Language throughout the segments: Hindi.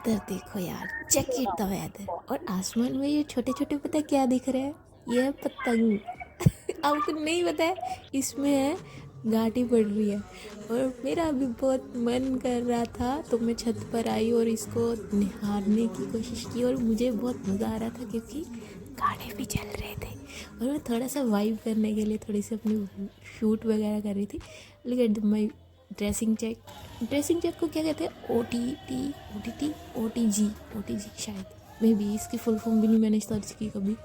वेदर देखो यार, चेक इट द वेदर। और आसमान में ये छोटे छोटे पता है क्या दिख रहे हैं? ये है पतंग। आपको नहीं पता है? इसमें है घाटी पड़ रही है। और मेरा अभी बहुत मन कर रहा था तो मैं छत पर आई और इसको निहारने की कोशिश की और मुझे बहुत मज़ा आ रहा था क्योंकि गाने भी चल रहे थे। और मैं थोड़ा सा वाइब करने के लिए थोड़ी सी अपनी शूट वगैरह कर रही थी। Look at my dressing check को क्या कहते हैं? ओ टी जी शायद, मे बी इसकी फुल फॉर्म भी नहीं मैंने सर्च की कभी।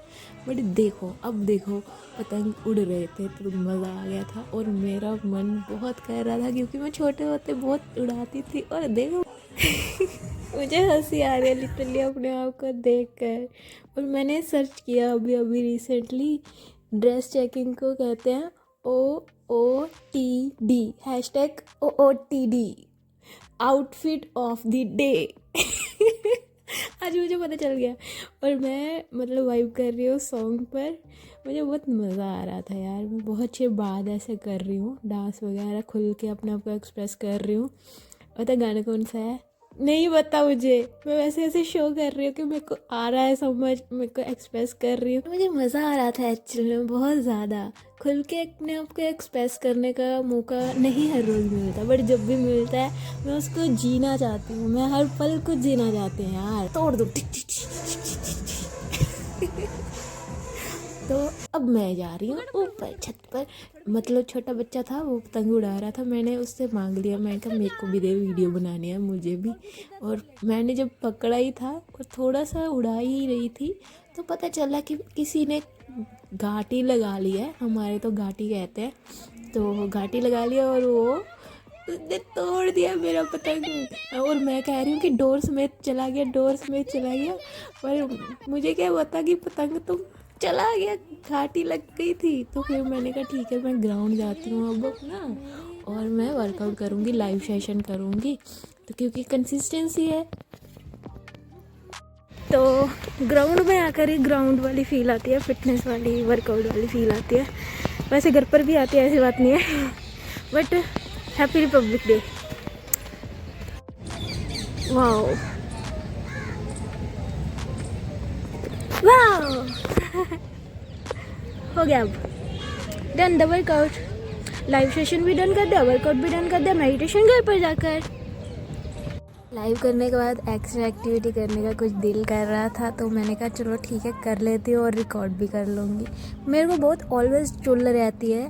बट देखो, अब देखो, पतंग उड़ रहे थे तो मज़ा आ गया था और मेरा मन बहुत कर रहा था क्योंकि मैं छोटे होते बहुत उड़ाती थी। और देखो मुझे हंसी आ रही है लिटरली अपने आप को देख कर। और मैंने सर्च किया अभी अभी रिसेंटली, ड्रेस चेकिंग को कहते हैं OOTD, #OOTD, outfit of the day. आज मुझे पता चल गया। और मैं मतलब वाइब कर रही हूँ सॉन्ग पर। मुझे बहुत मज़ा आ रहा था यार। मैं बहुत अच्छे बाद ऐसे कर रही हूँ, डांस वगैरह खुल के अपने आप को एक्सप्रेस कर रही हूँ। पता गाना कौन सा है? नहीं पता मुझे। मैं वैसे ऐसे शो कर रही हूँ कि मेरे को आ रहा है समझ, मेरे को एक्सप्रेस कर रही हूँ। मुझे मज़ा आ रहा था एक्चुअली में बहुत ज़्यादा। खुल के अपने आप को एक्सप्रेस करने का मौका नहीं हर रोज़ मिलता, बट जब भी मिलता है मैं उसको जीना चाहती हूँ। मैं हर पल को जीना चाहती हूँ यार। तोड़ दो। तो अब मैं जा रही हूँ ऊपर छत पर। मतलब छोटा बच्चा था, वो पतंग उड़ा रहा था। मैंने उससे मांग लिया, मैं कहा मेरे को भी दे, वीडियो बनानी है मुझे भी। और मैंने जब पकड़ा ही था और थोड़ा सा उड़ा ही रही थी तो पता चला कि किसी ने घाटी लगा ली है। हमारे तो घाटी कहते हैं। तो घाटी लगा लिया और वो उसने तोड़ दिया मेरा पतंग। और मैं कह रही हूँ कि डोर समेत चला गया। पर मुझे क्या पता कि पतंग तो चला गया, घाटी लग गई थी। तो फिर मैंने कहा ठीक है, मैं ग्राउंड जाती हूँ अब अपना, और मैं वर्कआउट करूँगी, लाइव सेशन करूँगी। तो क्योंकि कंसिस्टेंसी है। तो ग्राउंड में आकर ही ग्राउंड वाली फील आती है, फिटनेस वाली, वर्कआउट वाली फील आती है। वैसे घर पर भी आती है, ऐसी बात नहीं है। But happy Republic day. Wow wow. हो गया अब done the workout. Live session भी डन कर दिया, वर्कआउट भी डन कर दिया, मेडिटेशन घर पर जाकर। लाइव करने के बाद एक्स्ट्रा एक्टिविटी करने का कुछ दिल कर रहा था तो मैंने कहा चलो ठीक है कर लेती हूँ और रिकॉर्ड भी कर लूँगी। मेरे को बहुत ऑलवेज चुल रहती है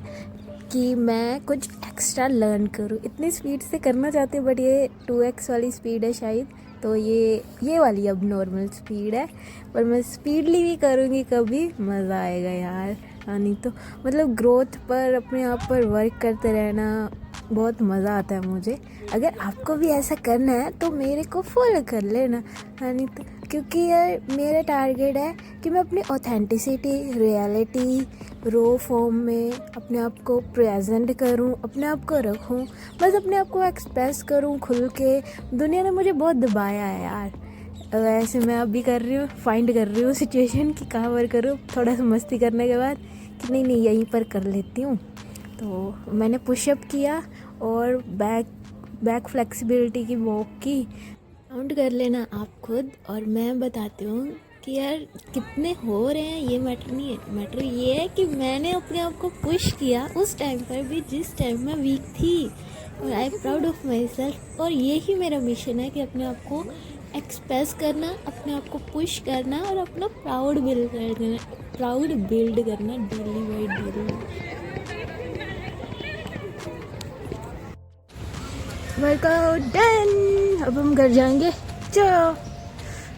कि मैं कुछ एक्स्ट्रा लर्न करूँ। इतनी स्पीड से करना चाहती हूँ बट ये 2x वाली स्पीड है शायद, तो ये वाली अब नॉर्मल स्पीड है। पर मैं स्पीडली भी करूँगी, कभी मज़ा आएगा यार। नहीं तो मतलब ग्रोथ पर, अपने आप पर वर्क करते रहना बहुत मज़ा आता है मुझे। अगर आपको भी ऐसा करना है तो मेरे को फॉलो कर लेना। नहीं तो क्योंकि यार मेरा टारगेट है कि मैं अपनी ऑथेंटिसिटी, रियलिटी, रो फॉर्म में अपने आप को प्रेजेंट करूं, अपने आप को रखूं, बस अपने आप को एक्सप्रेस करूं खुल के। दुनिया ने मुझे बहुत दबाया है यार। वैसे मैं अभी कर रही हूँ, फाइंड कर रही हूँ सिचुएशन कि कहाँ पर करूँ। थोड़ा सा मस्ती करने के बाद कि नहीं यहीं पर कर लेती हूँ। तो मैंने पुशअप किया और बैक फ्लेक्सिबिलिटी की वॉक की। काउंट कर लेना आप खुद और मैं बताती हूँ कि यार कितने हो रहे हैं ये मैटर नहीं है। मैटर ये है कि मैंने अपने आप को पुश किया उस टाइम पर भी जिस टाइम मैं वीक थी। और I am proud of my self. और ये ही मेरा मिशन है कि अपने आप को एक्सप्रेस करना, अपने आप को पुश करना और अपना प्राउड बिल्ड करना daily by daily. Workout done. अब हम घर जाएंगे। चलो,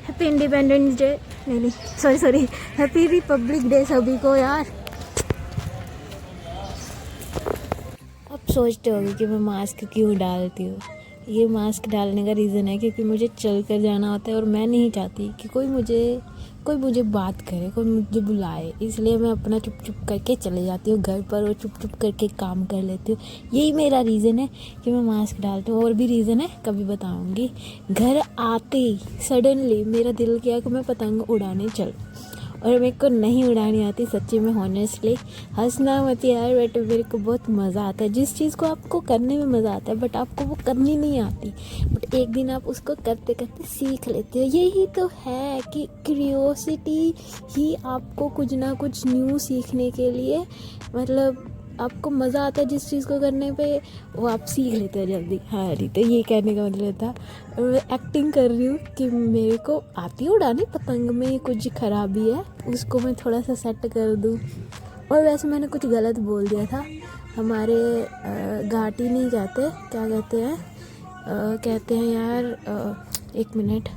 हैप्पी इंडिपेंडेंस डे। नहीं सॉरी, हैप्पी रिपब्लिक डे सभी को यार। अब सोचते होगे कि मैं मास्क क्यों डालती हूँ। ये मास्क डालने का रीज़न है क्योंकि मुझे चल कर जाना होता है और मैं नहीं चाहती कि कोई मुझे बात करे, कोई मुझे बुलाए। इसलिए मैं अपना चुप चुप करके चले जाती हूँ घर पर और चुप चुप करके काम कर लेती हूँ। यही मेरा रीज़न है कि मैं मास्क डालती हूँ। और भी रीज़न है, कभी बताऊँगी। घर आते ही सडनली मेरा दिल किया कि मैं पतंग उड़ाने चल। और मेरे को नहीं उड़ानी आती सच्ची में, हॉनेस्टली। हंसना मत यार, बट मेरे को बहुत मज़ा आता है। जिस चीज़ को आपको करने में मज़ा आता है बट आपको वो करनी नहीं आती, बट एक दिन आप उसको करते करते सीख लेते हो। यही तो है कि क्यूरियोसिटी ही आपको कुछ ना कुछ न्यू सीखने के लिए, मतलब आपको मज़ा आता है जिस चीज़ को करने पे, वो आप सीख लेते हो जल्दी। हाँ अरे, तो ये कहने का मतलब था। और मैं एक्टिंग कर रही हूँ कि मेरे को आती है उड़ानी, पतंग में कुछ खराबी है, उसको मैं थोड़ा सा सेट कर दूँ। और वैसे मैंने कुछ गलत बोल दिया था। हमारे घाटी नहीं कहते, क्या कहते हैं, कहते हैं यार, एक मिनट,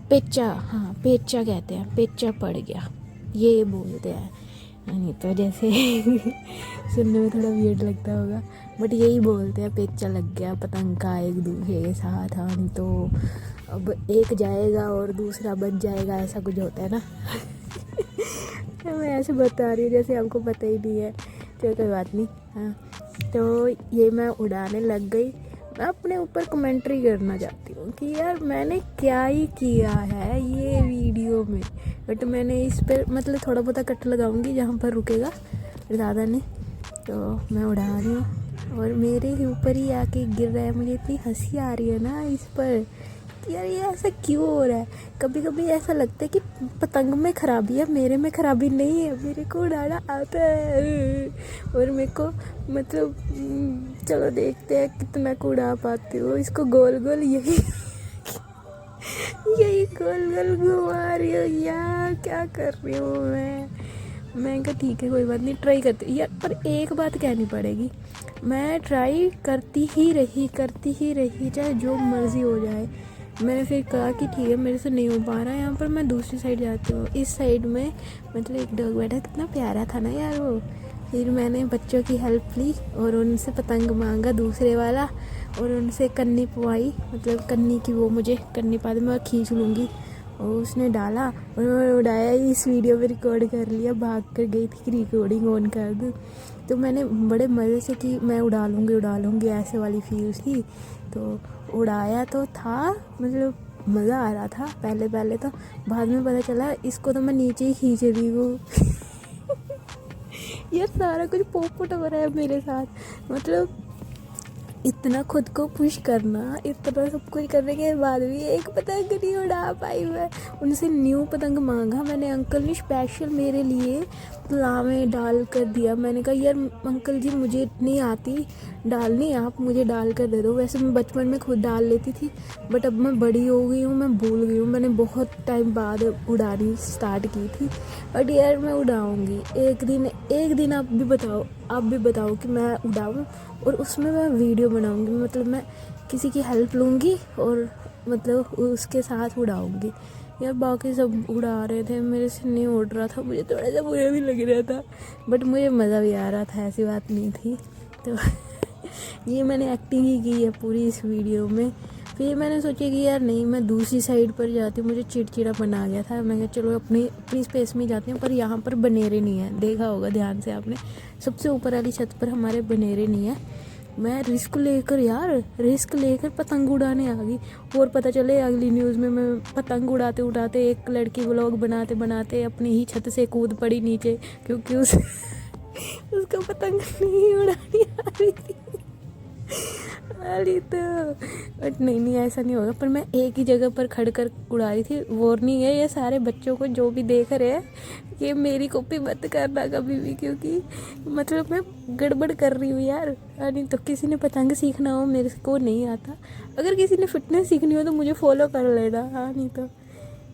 पेचा, हाँ पेचा कहते हैं, पेचा पड़ गया ये बोलते हैं। नहीं तो जैसे सुनने में थोड़ा वियर्ड लगता होगा, बट यही बोलते हैं, पेचा लग गया पतंग का एक दूसरे के साथ। हाँ नहीं तो अब एक जाएगा और दूसरा बच जाएगा, ऐसा कुछ होता है ना। मैं ऐसे बता रही हूँ जैसे आपको पता ही नहीं है, चलो कोई बात नहीं। हाँ तो ये मैं उड़ाने लग गई। मैं अपने ऊपर कमेंट्री करना चाहती हूँ कि यार मैंने क्या ही किया है ये वीडियो में, बट मैंने इस पर मतलब थोड़ा बहुत कट लगाऊंगी जहाँ पर रुकेगा, ज़्यादा नहीं। तो मैं उड़ा रही हूँ और मेरे ही ऊपर ही आके गिर रहा है। मुझे इतनी हंसी आ रही है ना इस पर कि यार ये ऐसा क्यों हो रहा है। कभी कभी ऐसा लगता है कि पतंग में खराबी है, मेरे में खराबी नहीं है, मेरे को उड़ाना आता है। और मेरे को मतलब चलो देखते हैं कितना को उड़ा पाती हूँ। इसको गोल गोल यही यही गोल गोल घुमा रही हूँ यार, क्या कर रही हूँ मैं कहा ठीक है कोई बात नहीं, ट्राई करती यार। पर एक बात कहनी पड़ेगी, मैं ट्राई करती ही रही चाहे जो मर्ज़ी हो जाए। मैंने फिर कहा कि ठीक है मेरे से नहीं हो पा रहा है, यहाँ पर मैं दूसरी साइड जाती हूँ। इस साइड में मतलब एक डॉग बैठा, कितना प्यारा था ना यार वो। फिर मैंने बच्चों की हेल्प ली और उनसे पतंग मांगा दूसरे वाला, और उनसे कन्नी पवाई, मतलब कन्नी की वो मुझे कन्नी पा दे, मैं खींच लूँगी। और उसने डाला और मैंने उड़ाया। इस वीडियो में रिकॉर्ड कर लिया, भाग कर गई थी कि रिकॉर्डिंग ऑन कर दूँ। तो मैंने बड़े मज़े से कि मैं उड़ा लूँगी ऐसे वाली फील थी। तो उड़ाया तो था, मतलब मज़ा आ रहा था पहले तो, बाद में पता चला इसको तो मैं नीचे ही खींच रही हूँ। यार सारा कुछ पोपट हो रहा है मेरे साथ, मतलब इतना खुद को पुश करना, इतना सब कुछ करने के बाद भी एक पतंग नहीं उड़ा पाई मैं। उनसे न्यू पतंग मांगा मैंने, अंकल ने स्पेशल मेरे लिए पुलाव में डाल कर दिया। मैंने कहा यार अंकल जी मुझे नहीं आती डालनी, आप मुझे डाल कर दे दो। वैसे मैं बचपन में खुद डाल लेती थी, बट अब मैं बड़ी हो गई हूँ, मैं भूल गई हूँ। मैंने बहुत टाइम बाद उड़ानी स्टार्ट की थी, बट यार मैं उड़ाऊँगी एक दिन। आप भी बताओ कि मैं उड़ाऊँ और उसमें मैं वीडियो बनाऊँगी। मतलब मैं किसी की हेल्प लूँगी और मतलब उसके साथ उड़ाऊँगी। यार बाकी सब उड़ा रहे थे, मेरे से नहीं उड़ रहा था, मुझे थोड़ा सा बुरा भी लग रहा था, बट मुझे मज़ा भी आ रहा था, ऐसी बात नहीं थी। तो ये मैंने एक्टिंग ही की है पूरी इस वीडियो में। फिर मैंने सोचा कि यार नहीं, मैं दूसरी साइड पर जाती हूँ, मुझे चिड़चिड़ापन आ गया था। मैं कहा चलो अपनी स्पेस में जाती हूँ, पर यहाँ पर बनेरे नहीं है, देखा होगा ध्यान से आपने, सबसे ऊपर वाली छत पर हमारे बनेरे नहीं है। मैं रिस्क लेकर पतंग उड़ाने आ गई। और पता चले अगली न्यूज़ में मैं पतंग उड़ाते उड़ाते एक लड़की व्लॉग बनाते बनाते अपनी ही छत से कूद पड़ी नीचे, क्योंकि उसको पतंग नहीं उड़ानी आ रही थी। अरे तो बट नहीं ऐसा नहीं होगा। पर मैं एक ही जगह पर खड़ कर उड़ा रही थी। वार्निंग है ये सारे बच्चों को जो भी देख रहे हैं, कि मेरी कॉपी मत करना कभी भी, क्योंकि मतलब मैं गड़बड़ कर रही हूँ यार। नहीं तो किसी ने पतंग सीखना हो, मेरे को नहीं आता। अगर किसी ने फिटनेस सीखनी हो तो मुझे फॉलो कर लेना। हाँ नहीं तो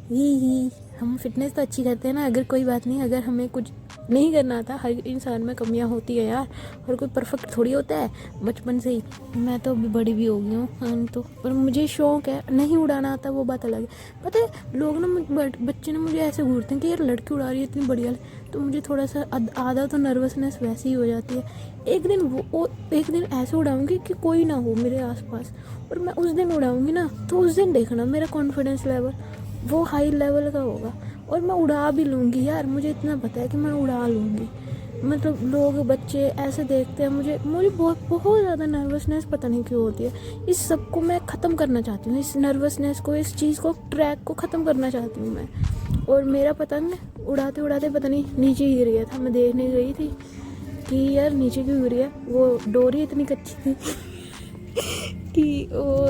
ही हम फिटनेस तो अच्छी करते हैं ना। अगर कोई बात नहीं, अगर हमें कुछ नहीं करना आता, हर इंसान में कमियां होती है यार, और कोई परफेक्ट थोड़ी होता है बचपन से ही। मैं तो अभी बड़ी भी हो गई हूँ। हाँ तो पर मुझे शौक है, नहीं उड़ाना आता वो बात अलग है। पता है लोग ना, बच्चे ना मुझे ऐसे घूरते हैं कि यार लड़की उड़ा रही है इतनी बढ़िया, तो मुझे थोड़ा सा आधा तो नर्वसनेस वैसे ही हो जाती है। एक दिन ऐसे उड़ाऊँगी कि कोई ना हो मेरे आसपास, और मैं उस दिन उड़ाऊँगी ना, तो उस दिन देखना मेरा कॉन्फिडेंस लेवल वो हाई लेवल का होगा, और मैं उड़ा भी लूँगी यार। मुझे इतना पता है कि मैं उड़ा लूँगी। मतलब लोग बच्चे ऐसे देखते हैं मुझे बहुत ज़्यादा नर्वसनेस पता नहीं क्यों होती है। इस सब को मैं ख़त्म करना चाहती हूँ, इस नर्वसनेस को, इस चीज़ को, ट्रैक को ख़त्म करना चाहती हूँ मैं। और मेरा पतंग उड़ाते उड़ाते पता नहीं नीचे गिर गया था। मैं देखने गई थी कि यार नीचे क्यों गिर गया, वो डोरी इतनी कच्ची थी कि वो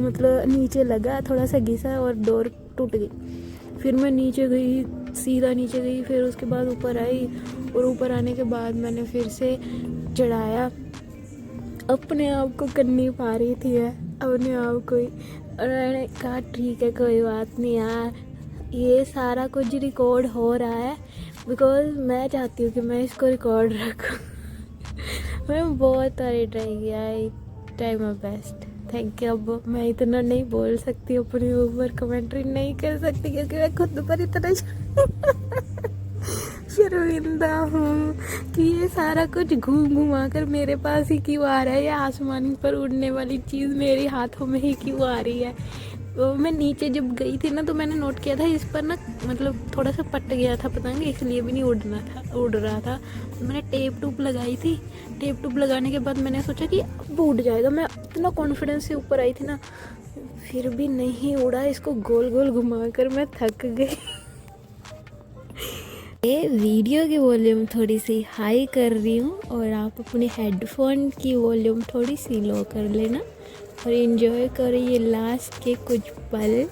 मतलब नीचे लगा, थोड़ा सा घिसा और डोर टूट गई। फिर मैं नीचे गई, सीधा नीचे गई, फिर उसके बाद ऊपर आई, और ऊपर आने के बाद मैंने फिर से चढ़ाया। अपने आप को करनी पा रही थी मैं अपने आप को ही, और मैंने कहा ठीक है कोई बात नहीं यार, ये सारा कुछ रिकॉर्ड हो रहा है बिकॉज मैं चाहती हूँ कि मैं इसको रिकॉर्ड रखूँ। मैंने बहुत सारी ट्राई किया, I try my best, thank you. अब मैं इतना नहीं बोल सकती, अपने ऊपर कमेंट्री नहीं कर सकती क्योंकि मैं खुद पर इतना शर्मिंदा हूँ कि ये सारा कुछ घूम घुमा कर मेरे पास ही क्यों आ रहा है, या आसमान पर उड़ने वाली चीज़ मेरे हाथों में ही क्यों आ रही है। तो मैं नीचे जब गई थी ना तो मैंने नोट किया था इस पर ना मतलब थोड़ा सा पट गया था पता नहीं, इसलिए भी नहीं उड़ रहा था। तो मैंने टेप टूप लगाई थी, टेप टूप लगाने के बाद मैंने सोचा कि अब उड़ जाएगा। मैं इतना कॉन्फिडेंस से ऊपर आई थी ना, फिर भी नहीं उड़ा। इसको गोल गोल घुमा कर मैं थक गई। ये वीडियो की वॉल्यूम थोड़ी सी हाई कर रही हूँ और आप अपने हेडफोन की वॉल्यूम थोड़ी सी लो कर लेना और एंजॉय करो ये लास्ट के कुछ पल।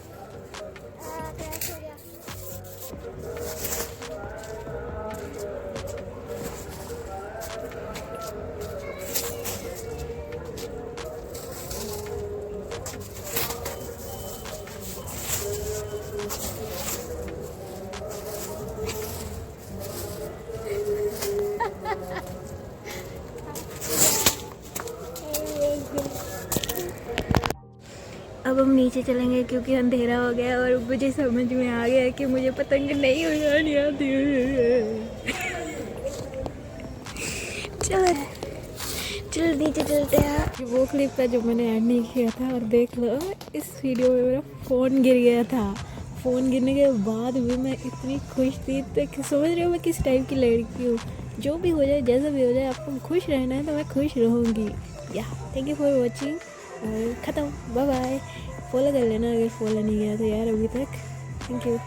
अब हम नीचे चलेंगे क्योंकि अंधेरा हो गया और मुझे समझ में आ गया कि मुझे पतंग नहीं उड़ानी आती है। चल नीचे चलते हैं। वो क्लिप है जो मैंने ऐड नहीं किया था, और देख लो इस वीडियो में मेरा फ़ोन गिर गया था। फ़ोन गिरने के बाद भी मैं इतनी खुश थी, तो समझ रही हो मैं किस टाइप की लड़की हूँ। जो भी हो जाए, जैसा भी हो जाए, आपको खुश रहना है तो मैं खुश रहूँगी। या थैंक यू फॉर वॉचिंग, और ख़त्म, बाय बाय। फॉलो कर लेना अगर फॉलो नहीं किया तो यार अभी तक। Thank you.